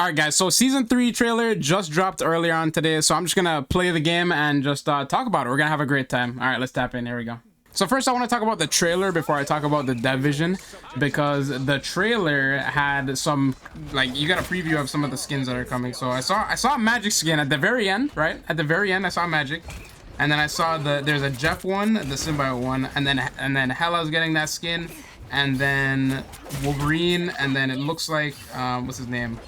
All right, guys, so season 3 trailer just dropped earlier on today, so I'm just gonna play the game and just talk about it. We're gonna have a great time. All right, let's tap in. Here we go. So first I want to talk about the trailer before I talk about the dev vision, because the trailer had some, like, you got a preview of some of the skins that are coming. So I saw a magic skin at the very end, right? At the very end I saw magic, and then I saw there's a Jeff one, the symbiote one, and then Hela's getting that skin, and then Wolverine, and then it looks like what's his name?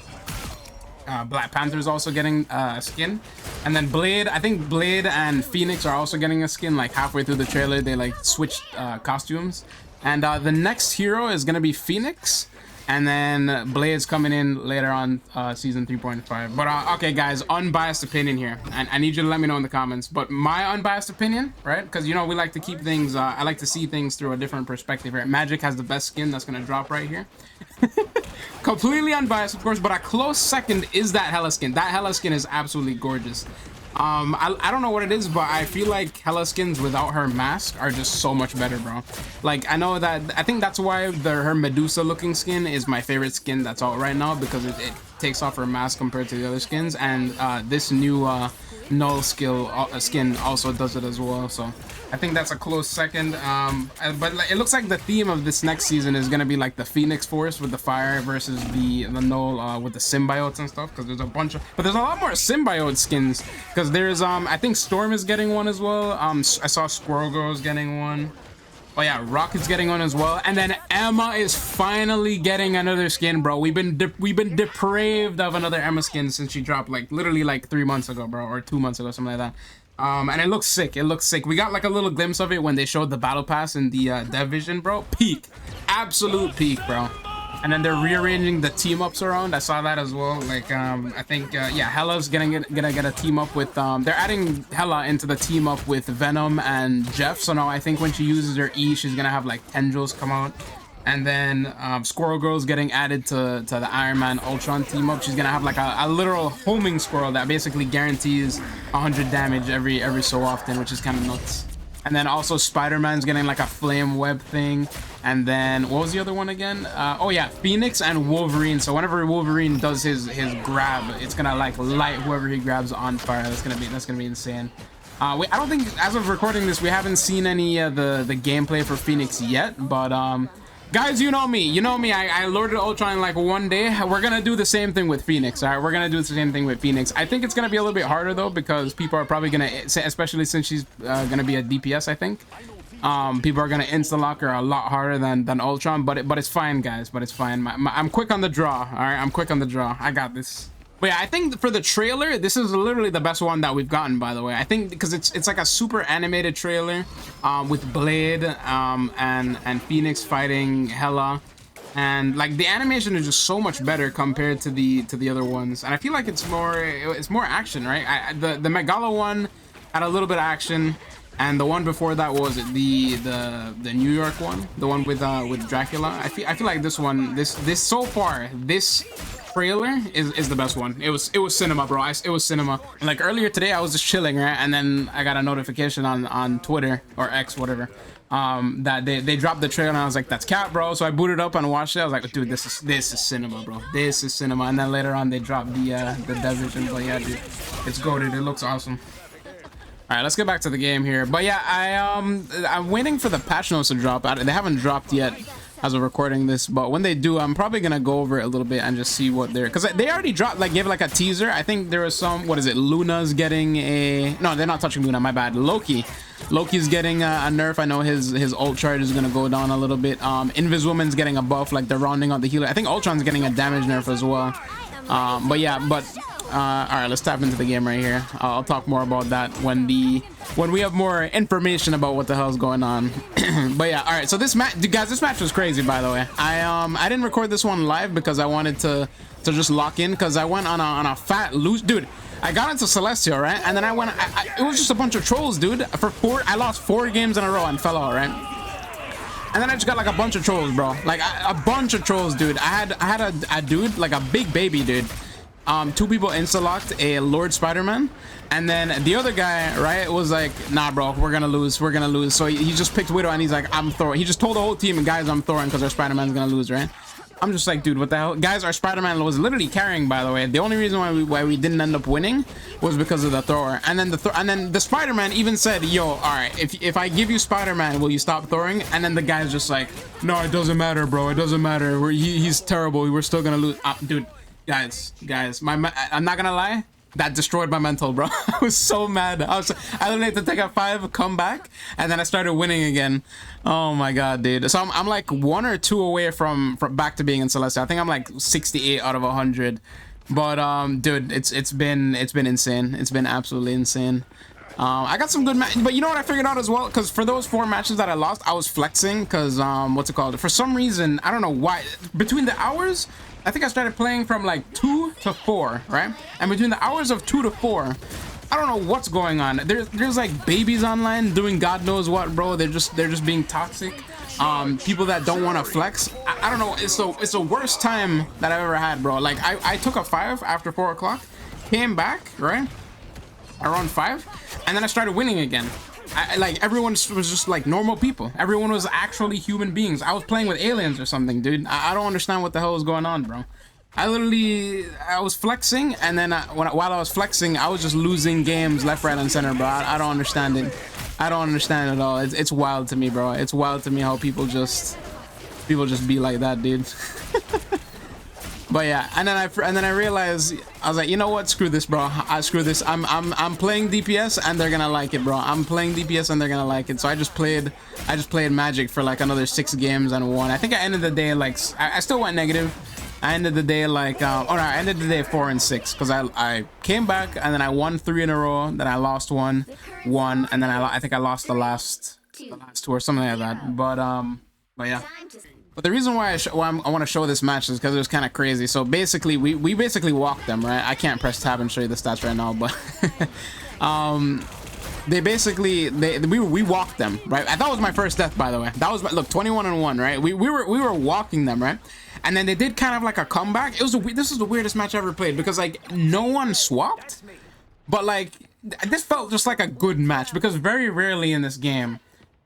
Black Panther's also getting a skin, and then Blade, I think Blade and Phoenix are also getting a skin. Like halfway through the trailer they like switched costumes, and the next hero is gonna be Phoenix, and then Blade's coming in later on season 3.5. But okay guys, unbiased opinion here, and I need you to let me know in the comments, but my unbiased opinion, right? Because you know we like to keep things, I like to see things through a different perspective here. Magic has the best skin that's gonna drop right here. Completely unbiased, of course, but a close second is that Hela skin. That Hela skin is absolutely gorgeous. I don't know what it is, but I feel like Hela skins without her mask are just so much better, bro. Like, I know that, I think that's why her Medusa looking skin is my favorite skin that's out right now, because it takes off her mask compared to the other skins, and this new null skin also does it as well. So I think that's a close second. But it looks like the theme of this next season is gonna be like the Phoenix Force with the fire versus the null with the symbiotes and stuff, because there's a bunch of, but there's a lot more symbiote skins, because there's I think Storm is getting one as well. I saw Squirrel Girl is getting one. Oh yeah, Rocket's getting one as well, and then Emma is finally getting another skin, bro. We've been depraved of another Emma skin since she dropped, like literally like 3 months ago, bro, or 2 months ago, something like that. And it looks sick. It looks sick. We got like a little glimpse of it when they showed the battle pass in the dev vision, bro. Peak, absolute peak, bro. And then they're rearranging the team ups around. I saw that as well. Like I think yeah, Hela's gonna get a team up with they're adding Hela into the team up with Venom and Jeff. So now I think when she uses her E, she's gonna have like tendrils come out. And then Squirrel Girl's getting added to the Iron Man Ultron team up. She's gonna have like a literal homing squirrel that basically guarantees 100 damage every so often, which is kind of nuts. And then also Spider-Man's getting like a flame web thing. And then what was the other one again? Oh yeah, Phoenix and Wolverine. So whenever Wolverine does his grab, it's gonna like light whoever he grabs on fire. That's gonna be insane. I don't think, as of recording this, we haven't seen any of the gameplay for Phoenix yet, but guys, you know me, I loaded Ultron in like one day. We're gonna do the same thing with Phoenix. All right, we're gonna do the same thing with Phoenix. I think it's gonna be a little bit harder though, because people are probably gonna, especially since she's gonna be a DPS, I think people are gonna insta-lock her a lot harder than Ultron, but it's fine, guys. But it's fine. I'm quick on the draw. All right, I'm quick on the draw. I got this. But yeah, I think for the trailer, this is literally the best one that we've gotten, by the way. I think because it's like a super animated trailer with Blade and Phoenix fighting Hela, and like the animation is just so much better compared to the other ones. And I feel like it's more action, right? The Megala one had a little bit of action, and the one before that was the New York one, the one with Dracula. I feel like this one, this so far, this trailer is the best one. It was cinema, bro. It was cinema. And like earlier today I was just chilling, right, and then I got a notification on Twitter or X, whatever, that they dropped the trailer, and I was like, that's cat, bro. So I booted up and watched it. I was like, dude, this is cinema, bro. This is cinema. And then later on they dropped the dev vision. But yeah, dude, it's goated. It looks awesome. All right, let's get back to the game here. But yeah, I'm waiting for the patch notes to drop. They haven't dropped yet as of recording this, but when they do, I'm probably gonna go over it a little bit and just see what they're, because they already dropped, like, gave like a teaser. I think there was some, what is it, Luna's getting a, no, they're not touching Luna, my bad. Loki's getting a nerf. I know his ult charge is gonna go down a little bit. Invisiwoman's getting a buff, like they're rounding out the healer. I think Ultron's getting a damage nerf as well. But yeah, all right, let's tap into the game right here. I'll talk more about that when we have more information about what the hell's going on. But yeah, all right, so this match, guys, this match was crazy, by the way. I didn't record this one live because I wanted to just lock in, because I went on a fat loose, dude. I got into Celestial, right, and then it was just a bunch of trolls, dude. I lost 4 games in a row and fell out, right? And then I just got like a bunch of trolls, bro. Like a bunch of trolls, dude. I had a dude, like a big baby dude. 2 people insta-locked a Lord Spider-Man, and then the other guy, right, was like, nah, bro, we're gonna lose. So he just picked Widow, and he's like, I'm Thor. He just told the whole team, guys, I'm Thor, because our Spider-Man's gonna lose, right? I'm just like, dude, what the hell? Guys, our Spider-Man was literally carrying, by the way. The only reason why we didn't end up winning was because of the thrower. And then the Spider-Man even said, yo, all right, if I give you Spider-Man, will you stop throwing? And then the guy's just like, no, it doesn't matter, bro. It doesn't matter. He's terrible. We're still gonna lose. Dude, guys, I'm not gonna lie. That destroyed my mental, bro. I was so mad. I literally had to take a 5, come back, and then I started winning again. Oh my god, dude. So I'm like 1 or 2 away from back to being in Celestia. I think I'm like 68 out of 100. But dude, it's been insane. It's been absolutely insane. I got some good matches, but you know what I figured out as well? Because for those 4 matches that I lost, I was flexing because what's it called? For some reason, I don't know why. Between the hours, I think I started playing from like 2 to 4, right? And between the hours of 2 to 4, I don't know what's going on. There's like babies online doing God knows what, bro. They're just being toxic. People that don't want to flex. I don't know. It's the worst time that I've ever had, bro. Like I took a 5 after 4 o'clock, came back, right? Around 5, and then I started winning again. Like everyone was just like normal people. Everyone was actually human beings. I was playing with aliens or something, dude. I don't understand what the hell was going on, bro. I was flexing, and then while I was flexing, I was just losing games left, right, and center, bro. I don't understand it. I don't understand it at all. It's wild to me, bro. It's wild to me how people just be like that, dude. But yeah, and then I realized, I was like, you know what? Screw this, bro. Screw this. I'm playing DPS and they're gonna like it, bro. I'm playing DPS and they're gonna like it. So I just played Magic for like another 6 games and won. I think I ended the day like I still went negative. I ended the day like oh no, I ended the day 4 and 6 because I came back and then I won 3 in a row. Then I lost one, and then I think I lost the last 2 or something like that. But yeah. But the reason why I want to show this match is because it was kind of crazy. So basically, we basically walked them, right? I can't press tab and show you the stats right now, but we walked them, right? That was my first death, by the way. That was look 21 and 1, right? We were walking them, right? And then they did kind of like a comeback. This is the weirdest match I ever played because like no one swapped, but like this felt just like a good match because very rarely in this game.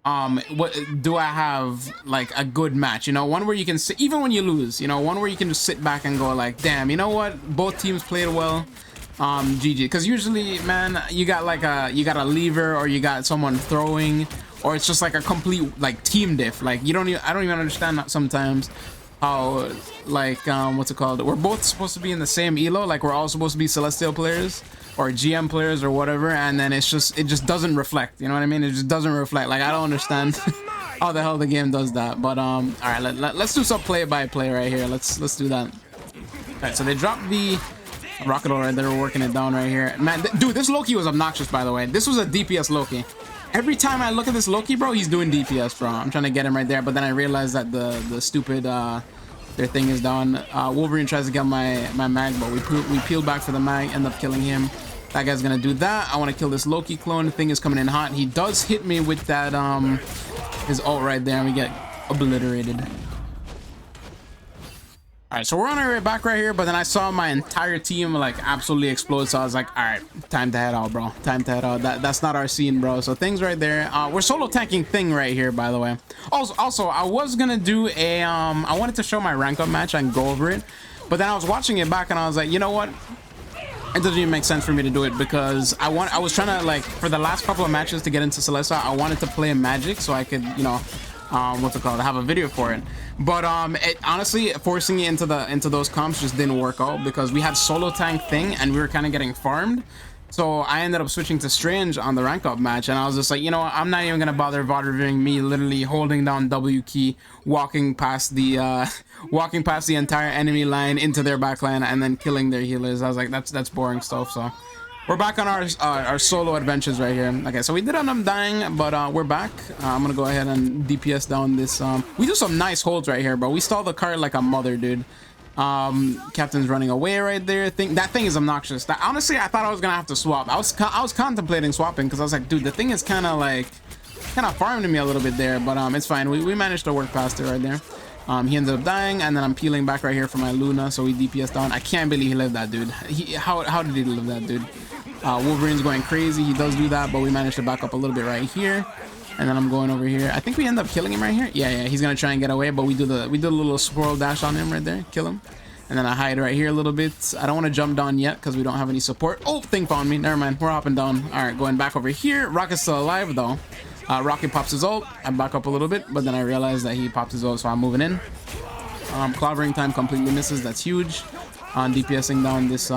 What do I have like a good match, you know, one where you can sit, even when you lose, you know, one where you can just sit back and go like, damn, you know what, both teams played well, GG. Because usually, man, you got a lever or you got someone throwing, or it's just like a complete like team diff. Like I don't even understand that sometimes how like what's it called, we're both supposed to be in the same elo, like we're all supposed to be Celestial players or GM players or whatever, and then it just doesn't reflect, you know what I mean? It just doesn't reflect. Like I don't understand how the hell the game does that. But all right, let's do some play-by-play right here. Let's do that. All right, so they dropped the rocket right there. We're working it down right here, man. Dude, this Loki was obnoxious, by the way. This was a DPS Loki. Every time I look at this Loki, bro, he's doing DPS, bro. I'm trying to get him right there, but then I realized that the stupid their thing is down. Wolverine tries to get my mag, but we peeled back for the mag, end up killing him. That guy's gonna do that. I want to kill this Loki clone. The thing is coming in hot. He does hit me with that his ult right there, and we get obliterated. All right, so we're on our way back right here, but then I saw my entire team like absolutely explode. So I was like, all right, time to head out, bro. Time to head out. That's not our scene, bro. So things right there. We're solo tanking thing right here, by the way. Also, I was gonna do a I wanted to show my rank up match and go over it, but then I was watching it back and I was like, you know what? It doesn't even make sense for me to do it because I was trying to like for the last couple of matches to get into Celestia, I wanted to play Magic so I could, you know, what's it called, have a video for it. But honestly, forcing it into those comps just didn't work out because we had solo tank thing and we were kind of getting farmed. So I ended up switching to Strange on the rank up match, and I was just like, you know what, I'm not even gonna bother reviewing me literally holding down W key, walking past the entire enemy line into their backline and then killing their healers. I was like, that's boring stuff. So we're back on our solo adventures right here. Okay, so we did end up dying, but we're back. I'm gonna go ahead and DPS down this. We do some nice holds right here, bro. We stall the cart like a mother, dude. Captain's running away right there. That thing is obnoxious. That honestly, I thought I was gonna have to swap. I was contemplating swapping because I was like, dude, the thing is kind of farming me a little bit there, but it's fine. We managed to work past it right there. He ended up dying, and then I'm peeling back right here for my Luna, so we DPS down. I can't believe he lived that, dude. How did he live that, dude? Wolverine's going crazy. He does do that, but we managed to back up a little bit right here. And then I'm going over here. I think we end up killing him right here. Yeah, he's gonna try and get away, but we do the little swirl dash on him right there, kill him. And then I hide right here a little bit. I don't want to jump down yet because we don't have any support. Oh, thing found me. Never mind. We're hopping down. All right, going back over here. Rocket's still alive though. Rocket pops his ult. I back up a little bit, but then I realized that he popped his ult, so I'm moving in. Clobbering time completely misses. That's huge. On DPSing down this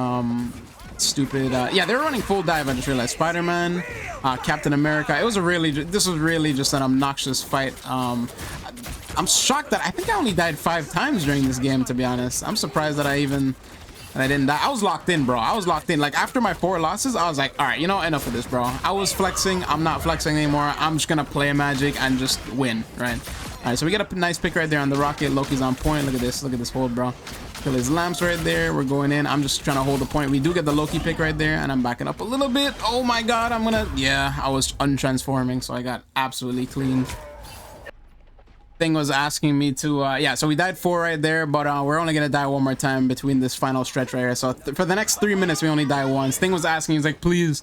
stupid. Yeah, they're running full dive. I just realized Spider-Man, Captain America. This was really just an obnoxious fight. I'm shocked that I think I only died 5 times during this game, to be honest. I'm surprised that I didn't die. I was locked in, bro. I was locked in. Like, after my 4 losses, I was like, all right, you know, enough of this, bro. I was flexing. I'm not flexing anymore. I'm just gonna play Magic and just win, right? All right, so we get a nice pick right there on the Rocket. Loki's on point. Look at this. Look at this hold, bro. Kill his lamps right there. We're going in. I'm just trying to hold the point. We do get the Loki pick right there, and I'm backing up a little bit. Oh my god, yeah, I was untransforming, so I got absolutely cleaned. Thing was asking me to yeah, so we died 4 right there, but we're only gonna die 1 more time between this final stretch right here. So for the next 3 minutes we only die once. Thing was asking, he's like, please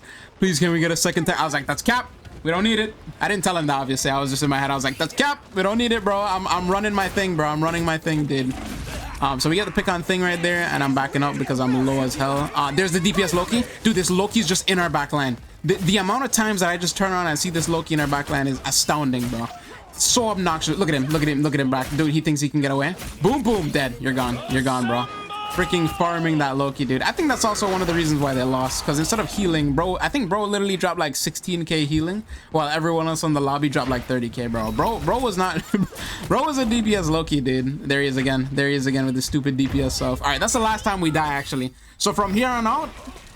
can we get a second time? I was like, that's cap, we don't need it. I didn't tell him that, obviously. I was just in my head, I was like, that's cap, we don't need it, bro. I'm running my thing, bro. I'm running my thing, dude. So we get the pick on Thing right there, and I'm backing up because I'm low as hell. There's the DPS Loki. Dude, this Loki's just in our backline. The amount of times that I just turn around and see this Loki in our backline is astounding, bro. So obnoxious. Look at him, look at him, look at him back. Dude, he thinks he can get away. Boom, boom, dead. You're gone, bro. Freaking farming that Loki, dude. I think that's also one of the reasons why they lost, because instead of healing, bro, I think bro literally dropped like 16k healing, while everyone else on the lobby dropped like 30k, bro. Bro was not bro was a DPS Loki, dude. There he is again with the stupid DPS stuff. All right, that's the last time we die, actually. So from here on out,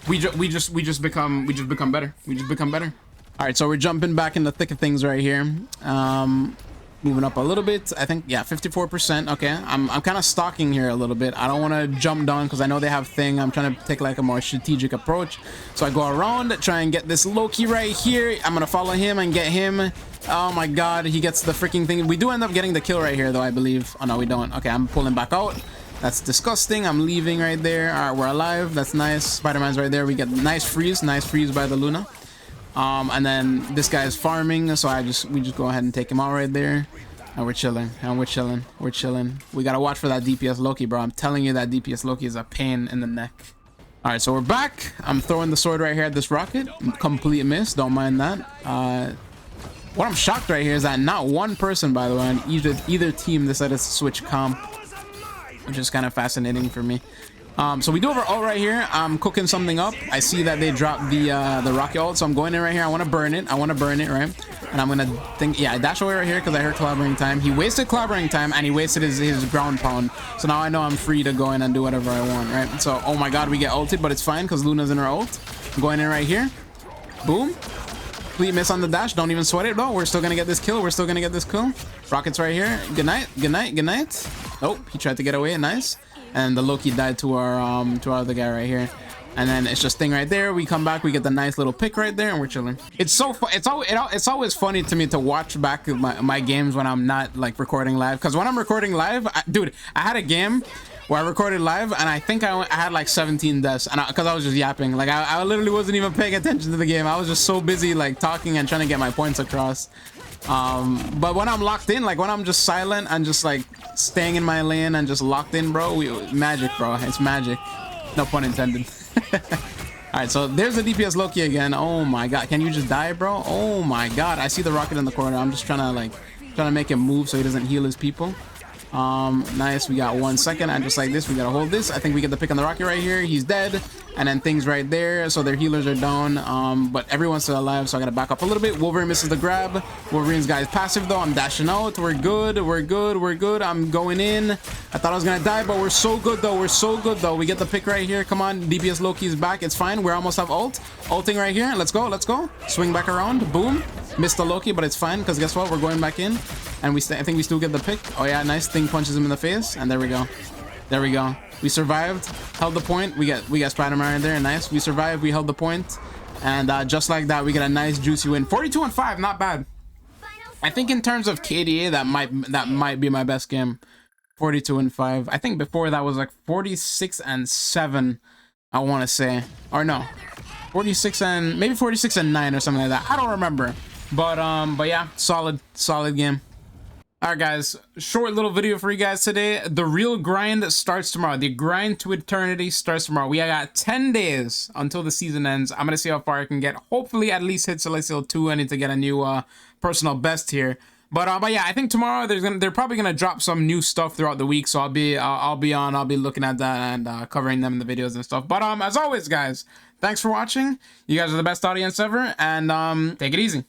we just become better. All right, so we're jumping back in the thick of things right here. Moving up a little bit. I think, yeah, 54%. Okay, I'm kind of stalking here a little bit. I don't want to jump down because I know they have Thing. I'm trying to take like a more strategic approach. So I go around, try and get this Loki right here. I'm gonna follow him and get him. Oh my god, he gets the freaking thing. We do end up getting the kill right here though, I believe. Oh no, we don't. Okay, I'm pulling back out. That's disgusting. I'm leaving right there. All right, we're alive. That's nice. Spider-Man's right there. We get nice freeze by the Luna. And then this guy is farming, so we just go ahead and take him out right there, and we're chilling. We gotta watch for that DPS Loki, bro. I'm telling you, that DPS Loki is a pain in the neck. All right, so we're back. I'm throwing the sword right here at this Rocket. Complete miss. Don't mind that. What I'm shocked right here is that not one person, by the way, on either team decided to switch comp, which is kind of fascinating for me. So we do have our ult right here. I'm cooking something up. I see that they dropped the rocket ult, so I'm going in right here. I want to burn it, right? And I'm gonna think, yeah, I dash away right here because I heard clobbering time. He wasted clobbering time, and he wasted his ground pound. So now I know I'm free to go in and do whatever I want, right? So, oh my god, we get ulted, but it's fine because Luna's in her ult. I'm going in right here. Boom. Complete miss on the dash. Don't even sweat it, though. We're still gonna get this kill. Rocket's right here. Good night. Oh, he tried to get away. Nice. And the Loki died to our other guy right here. And then it's just Thing right there. We come back, we get the nice little pick right there, and we're chilling. It's so fun. It's always funny to me to watch back my games when I'm not like recording live. Because when I'm recording live, dude, I had a game where I recorded live, and I think I had like 17 deaths, and because I was just yapping. Like I literally wasn't even paying attention to the game. I was just so busy like talking and trying to get my points across. But when I'm locked in, like when I'm just silent and just like staying in my lane and just locked in, bro, magic, bro. It's magic. No pun intended. All right, so there's the DPS Loki again. Oh my god, can you just die, bro? Oh my god, I see the Rocket in the corner. I'm just trying to make him move so he doesn't heal his people. Nice. We got 1 second, and just like this, we gotta hold this. I think we get the pick on the Rocket right here. He's dead, and then Thing's right there, so their healers are down. But everyone's still alive, so I gotta back up a little bit. Wolverine misses the grab. Wolverine's guy is passive though. I'm dashing out. We're good. I'm going in. I thought I was gonna die, but we're so good though. We get the pick right here. Come on, DPS Loki is back. It's fine. We almost have ulting right here. Let's go. Swing back around. Boom. Missed the Loki, but it's fine because guess what? We're going back in, and I think we still get the pick. Oh yeah, nice. Thing punches him in the face, and there we go. We survived, held the point. We got Spider-Man right there. Nice. We survived. We held the point, and just like that, we get a nice juicy win. 42-5, not bad. I think in terms of KDA, that might be my best game. 42-5. I think before that was like 46-7. I want to say, or no, 46 and maybe 46-9 or something like that. I don't remember. But yeah, solid game. All right, guys, short little video for you guys today. The real grind starts tomorrow. The grind to eternity starts tomorrow. We got 10 days until the season ends. I'm gonna see how far I can get. Hopefully, at least hit Celestial 2. I need to get a new personal best here. But yeah, I think tomorrow they're probably gonna drop some new stuff throughout the week. So I'll be looking at that and covering them in the videos and stuff. But as always, guys, thanks for watching. You guys are the best audience ever, and take it easy.